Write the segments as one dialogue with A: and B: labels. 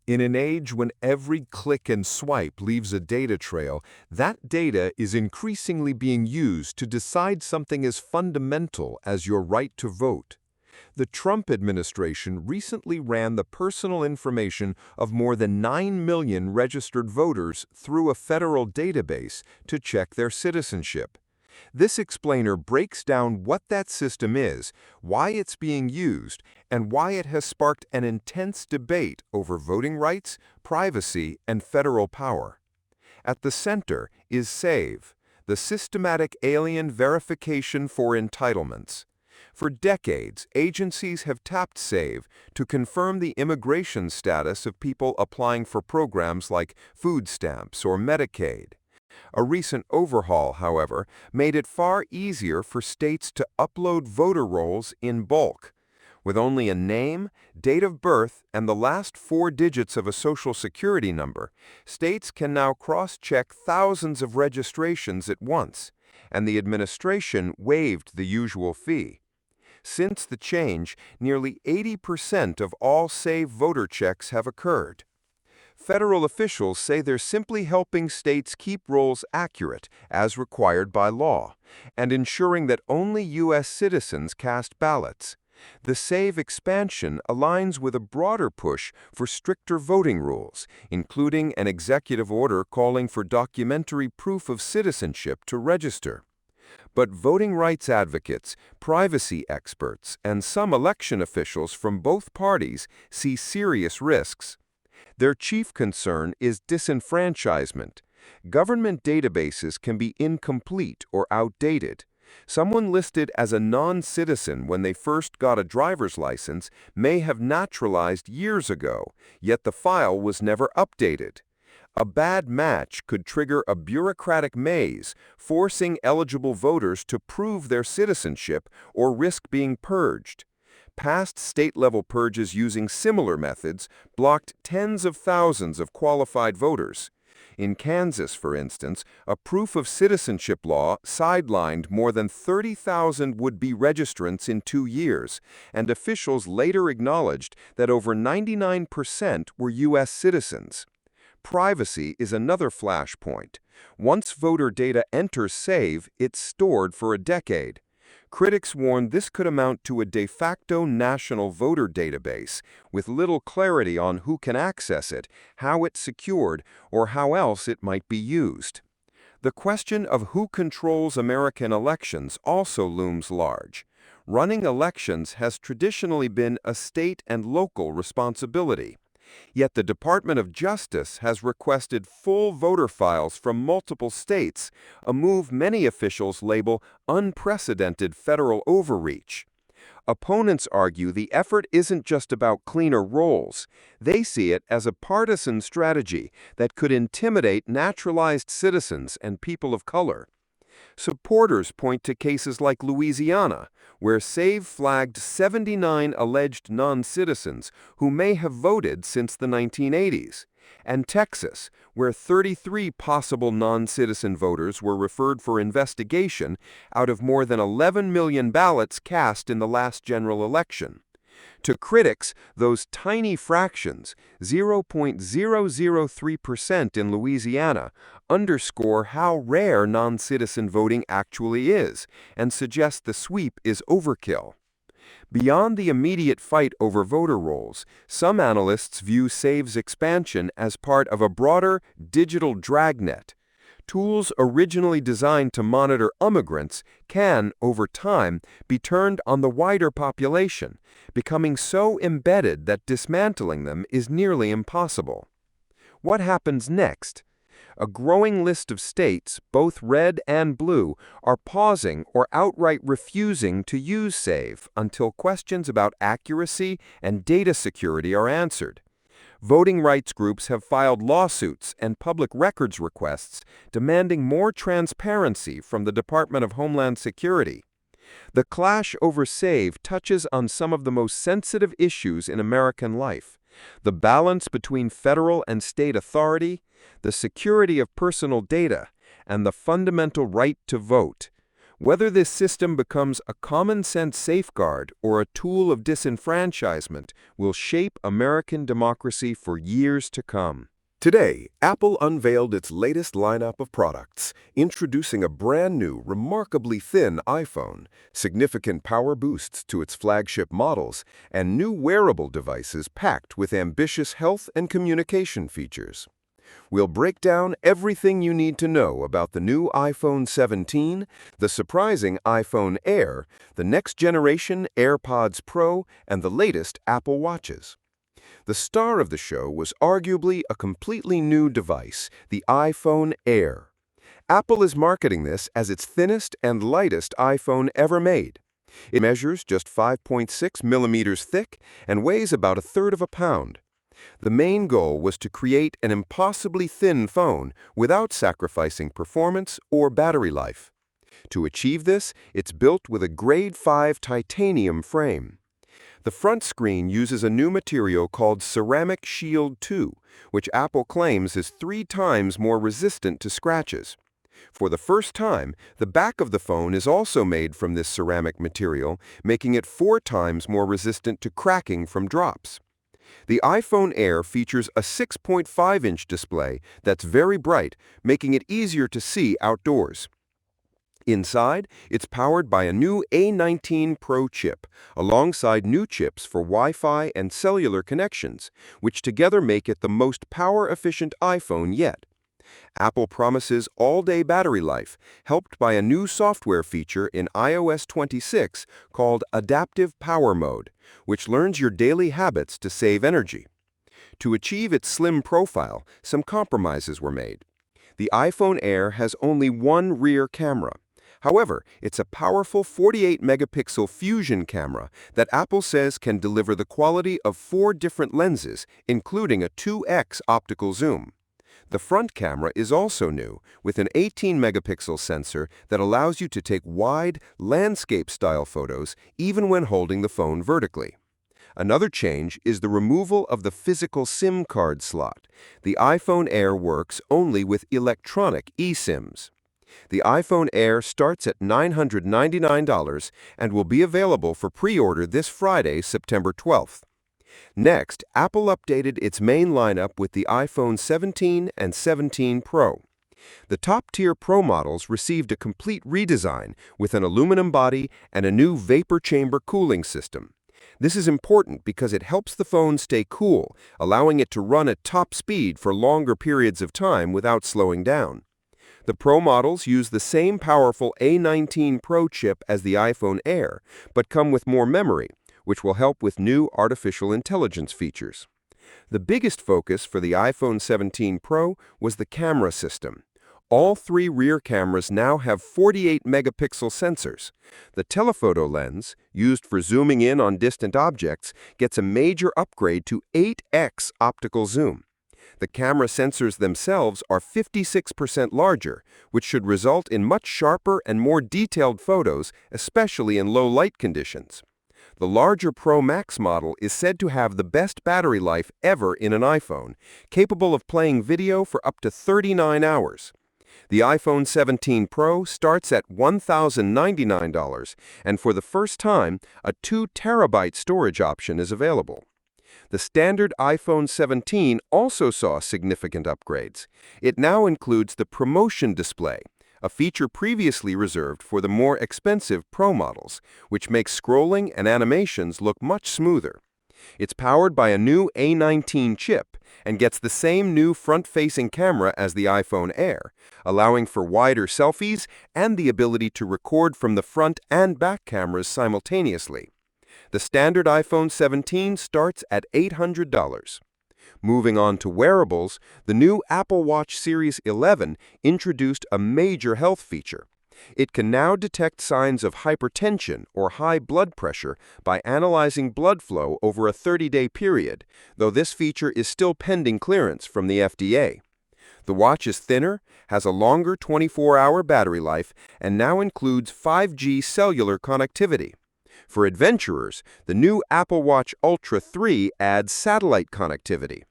A: In an age when every click and swipe leaves a data trail, that data is increasingly being used to decide something as fundamental as your right to vote. The Trump administration recently ran the personal information of more than 9 million registered voters through a federal database to check their citizenship. This explainer breaks down what that system is, why it's being used, and why it has sparked an intense debate over voting rights, privacy, and federal power. At the center is SAVE, the Systematic Alien Verification for Entitlements. For decades, agencies have tapped SAVE to confirm the immigration status of people applying for programs like food stamps or Medicaid. A recent overhaul, however, made it far easier for states to upload voter rolls in bulk. With only a name, date of birth, and the last 4 digits of a Social Security number, states can now cross-check thousands of registrations at once, and the administration waived the usual fee. Since the change, nearly 80% of all SAVE voter checks have occurred. Federal officials say they're simply helping states keep rolls accurate, as required by law, and ensuring that only U.S. citizens cast ballots. The SAVE expansion aligns with a broader push for stricter voting rules, including an executive order calling for documentary proof of citizenship to register. But voting rights advocates, privacy experts, and some election officials from both parties see serious risks. Their chief concern is disenfranchisement. Government databases can be incomplete or outdated. Someone listed as a non-citizen when they first got a driver's license may have naturalized years ago, yet the file was never updated. A bad match could trigger a bureaucratic maze, forcing eligible voters to prove their citizenship or risk being purged. Past state-level purges using similar methods blocked tens of thousands of qualified voters. In Kansas, for instance, a proof of citizenship law sidelined more than 30,000 would-be registrants in 2 years, and officials later acknowledged that over 99% were U.S. citizens. Privacy is another flashpoint. Once voter data enters SAVE, it's stored for a decade. Critics warn this could amount to a de facto national voter database, with little clarity on who can access it, how it's secured, or how else it might be used. The question of who controls American elections also looms large. Running elections has traditionally been a state and local responsibility. Yet the Department of Justice has requested full voter files from multiple states, a move many officials label unprecedented federal overreach. Opponents argue the effort isn't just about cleaner rolls. They see it as a partisan strategy that could intimidate naturalized citizens and people of color. Supporters point to cases like Louisiana, where SAVE flagged 79 alleged non-citizens who may have voted since the 1980s, and Texas, where 33 possible non-citizen voters were referred for investigation out of more than 11 million ballots cast in the last general election. To critics, those tiny fractions, 0.003% in Louisiana, underscore how rare non-citizen voting actually is and suggest the sweep is overkill. Beyond the immediate fight over voter rolls, some analysts view SAVE's expansion as part of a broader digital dragnet. Tools originally designed to monitor immigrants can, over time, be turned on the wider population, becoming so embedded that dismantling them is nearly impossible. What happens next? A growing list of states, both red and blue, are pausing or outright refusing to use SAVE until questions about accuracy and data security are answered. Voting rights groups have filed lawsuits and public records requests demanding more transparency from the Department of Homeland Security. The clash over SAVE touches on some of the most sensitive issues in American life: the balance between federal and state authority, the security of personal data, and the fundamental right to vote. Whether this system becomes a common-sense safeguard or a tool of disenfranchisement will shape American democracy for years to come. Today, Apple unveiled its latest lineup of products, introducing a brand new, remarkably thin iPhone, significant power boosts to its flagship models, and new wearable devices packed with ambitious health and communication features. We'll break down everything you need to know about the new iPhone 17, the surprising iPhone Air, the next-generation AirPods Pro, and the latest Apple Watches. The star of the show was arguably a completely new device, the iPhone Air. Apple is marketing this as its thinnest and lightest iPhone ever made. It measures just 5.6 millimeters thick and weighs about a third of a pound. The main goal was to create an impossibly thin phone without sacrificing performance or battery life. To achieve this, it's built with a Grade 5 titanium frame. The front screen uses a new material called Ceramic Shield 2, which Apple claims is 3 times more resistant to scratches. For the first time, the back of the phone is also made from this ceramic material, making it 4 times more resistant to cracking from drops. The iPhone Air features a 6.5-inch display that's very bright, making it easier to see outdoors. Inside, it's powered by a new A19 Pro chip, alongside new chips for Wi-Fi and cellular connections, which together make it the most power-efficient iPhone yet. Apple promises all-day battery life, helped by a new software feature in iOS 26 called Adaptive Power Mode, which learns your daily habits to save energy. To achieve its slim profile, some compromises were made. The iPhone Air has only one rear camera. However, it's a powerful 48-megapixel fusion camera that Apple says can deliver the quality of 4 different lenses, including a 2x optical zoom. The front camera is also new, with an 18-megapixel sensor that allows you to take wide, landscape-style photos even when holding the phone vertically. Another change is the removal of the physical SIM card slot. The iPhone Air works only with electronic eSIMs. The iPhone Air starts at $999 and will be available for pre-order this Friday, September 12th. Next, Apple updated its main lineup with the iPhone 17 and 17 Pro. The top-tier Pro models received a complete redesign with an aluminum body and a new vapor chamber cooling system. This is important because it helps the phone stay cool, allowing it to run at top speed for longer periods of time without slowing down. The Pro models use the same powerful A19 Pro chip as the iPhone Air, but come with more memory, which will help with new artificial intelligence features. The biggest focus for the iPhone 17 Pro was the camera system. All 3 rear cameras now have 48-megapixel sensors. The telephoto lens, used for zooming in on distant objects, gets a major upgrade to 8x optical zoom. The camera sensors themselves are 56% larger, which should result in much sharper and more detailed photos, especially in low light conditions. The larger Pro Max model is said to have the best battery life ever in an iPhone, capable of playing video for up to 39 hours. The iPhone 17 Pro starts at $1,099, and for the first time, a 2 terabyte storage option is available. The standard iPhone 17 also saw significant upgrades. It now includes the Promotion Display, a feature previously reserved for the more expensive Pro models, which makes scrolling and animations look much smoother. It's powered by a new A19 chip and gets the same new front-facing camera as the iPhone Air, allowing for wider selfies and the ability to record from the front and back cameras simultaneously. The standard iPhone 17 starts at $800. Moving on to wearables, the new Apple Watch Series 11 introduced a major health feature. It can now detect signs of hypertension or high blood pressure by analyzing blood flow over a 30-day period, though this feature is still pending clearance from the FDA. The watch is thinner, has a longer 24-hour battery life, and now includes 5G cellular connectivity. For adventurers, the new Apple Watch Ultra 3 adds satellite connectivity.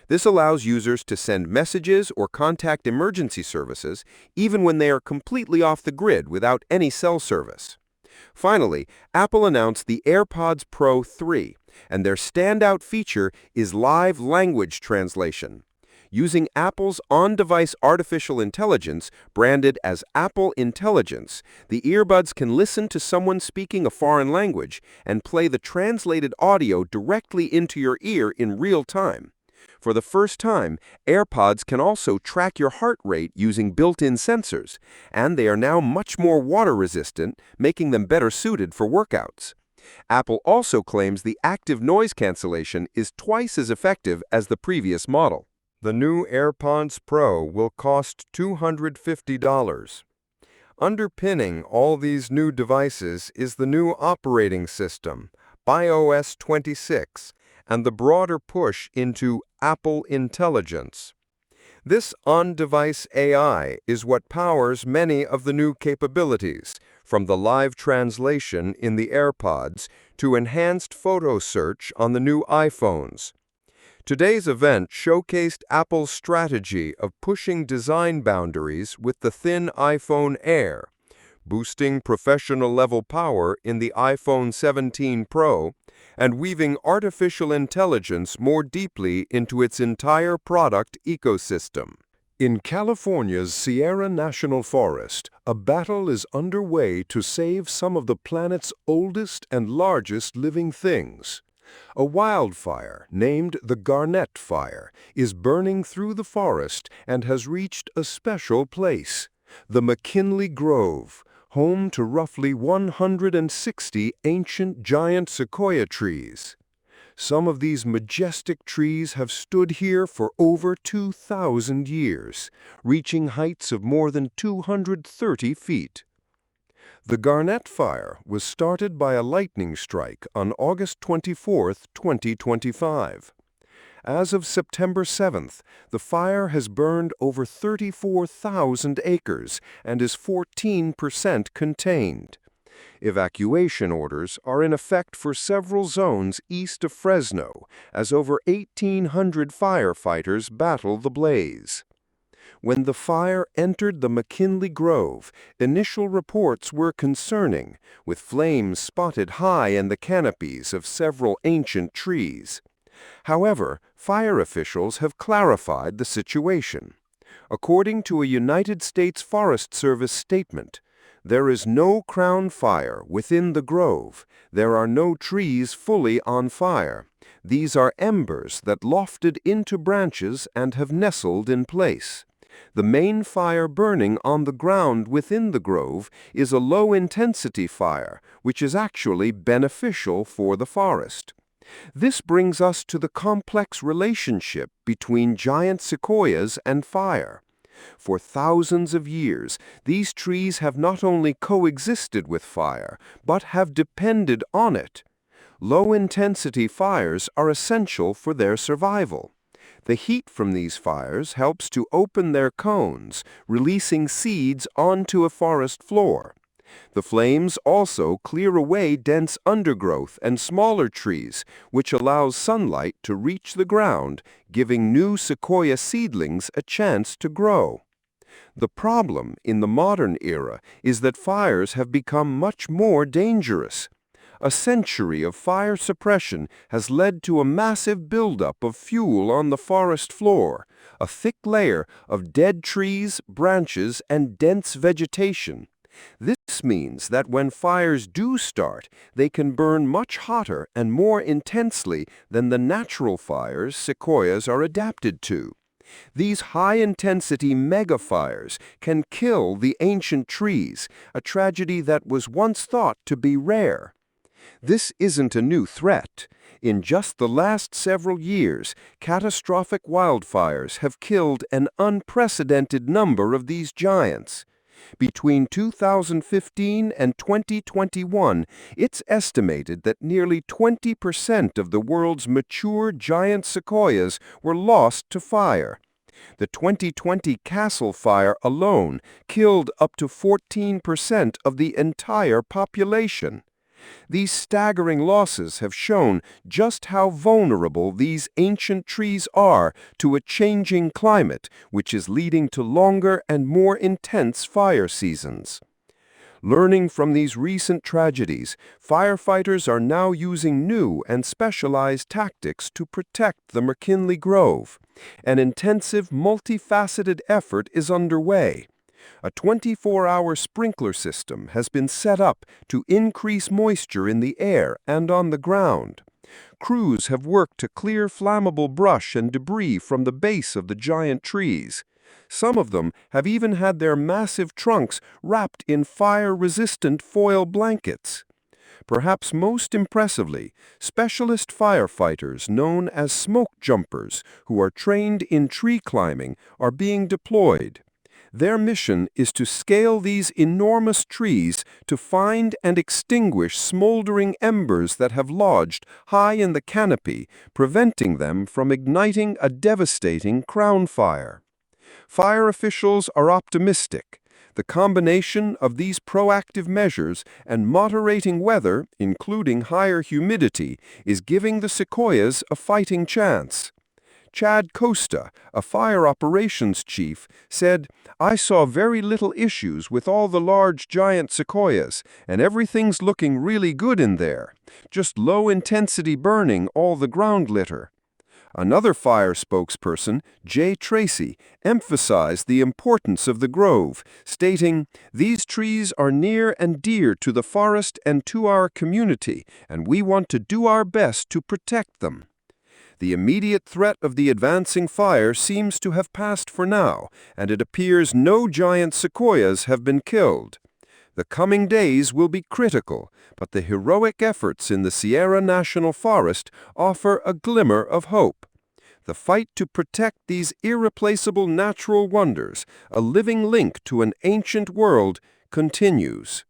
B: This allows users to send messages or contact emergency services even when they are completely off the grid without any cell service. Finally, Apple announced the AirPods Pro 3, and their standout feature is live language translation. Using Apple's on-device artificial intelligence, branded as Apple Intelligence, the earbuds can listen to someone speaking a foreign language and play the translated audio directly into your ear in real time. For the first time, AirPods can also track your heart rate using built-in sensors, and they are now much more water-resistant, making them better suited for workouts. Apple also claims the active noise cancellation is twice as effective as the previous model.
A: The new AirPods Pro will cost $250. Underpinning all these new devices is the new operating system, iOS 26, and the broader push into Apple Intelligence. This on-device AI is what powers many of the new capabilities, from the live translation in the AirPods to enhanced photo search on the new iPhones. Today's event showcased Apple's strategy of pushing design boundaries with the thin iPhone Air, boosting professional-level power in the iPhone 17 Pro, and weaving artificial intelligence more deeply into its entire product ecosystem. In California's Sierra National Forest, a battle is underway to save some of the planet's oldest and largest living things. A wildfire named the Garnet Fire is burning through the forest and has reached a special place, the McKinley Grove, home to roughly 160 ancient giant sequoia trees. Some of these majestic trees have stood here for over 2,000 years, reaching heights of more than 230 feet. The Garnet Fire was started by a lightning strike on August 24, 2025. As of September 7th, the fire has burned over 34,000 acres and is 14% contained. Evacuation orders are in effect for several zones east of Fresno, as over 1,800 firefighters battle the blaze. When the fire entered the McKinley Grove, initial reports were concerning, with flames spotted high in the canopies of several ancient trees. However, fire officials have clarified the situation. According to a United States Forest Service statement, there is no crown fire within the grove. There are no trees fully on fire. These are embers that lofted into branches and have nestled in place. The main fire burning on the ground within the grove is a low-intensity fire, which is actually beneficial for the forest. This brings us to the complex relationship between giant sequoias and fire. For thousands of years, these trees have not only coexisted with fire, but have depended on it. Low-intensity fires are essential for their survival. The heat from these fires helps to open their cones, releasing seeds onto a forest floor. The flames also clear away dense undergrowth and smaller trees, which allows sunlight to reach the ground, giving new sequoia seedlings a chance to grow. The problem in the modern era is that fires have become much more dangerous. A century of fire suppression has led to a massive buildup of fuel on the forest floor, a thick layer of dead trees, branches, and dense vegetation. This means that when fires do start, they can burn much hotter and more intensely than the natural fires sequoias are adapted to. These high-intensity megafires can kill the ancient trees, a tragedy that was once thought to be rare. This isn't a new threat. In just the last several years, catastrophic wildfires have killed an unprecedented number of these giants. Between 2015 and 2021, it's estimated that nearly 20% of the world's mature giant sequoias were lost to fire. The 2020 Castle Fire alone killed up to 14% of the entire population.
B: These staggering losses have shown just how vulnerable these ancient trees are to a changing climate, which is leading to longer and more intense fire seasons. Learning from these recent tragedies, firefighters are now using new and specialized tactics to protect the McKinley Grove. An intensive, multifaceted effort is underway. A 24-hour sprinkler system has been set up to increase moisture in the air and on the ground. Crews have worked to clear flammable brush and debris from the base of the giant trees. Some of them have even had their massive trunks wrapped in fire-resistant foil blankets. Perhaps most impressively, specialist firefighters known as smoke jumpers, who are trained in tree climbing, are being deployed. Their mission is to scale these enormous trees to find and extinguish smoldering embers that have lodged high in the canopy, preventing them from igniting a devastating crown fire. Fire officials are optimistic. The combination of these proactive measures and moderating weather, including higher humidity, is giving the sequoias a fighting chance. Chad Costa, a fire operations chief, said, "I saw very little issues with all the large giant sequoias, and everything's looking really good in there. Just low-intensity burning all the ground litter." Another fire spokesperson, Jay Tracy, emphasized the importance of the grove, stating, "These trees are near and dear to the forest and to our community, and we want to do our best to protect them." The immediate threat of the advancing fire seems to have passed for now, and it appears no giant sequoias have been killed. The coming days will be critical, but the heroic efforts in the Sierra National Forest offer a glimmer of hope. The fight to protect these irreplaceable natural wonders, a living link to an ancient world, continues.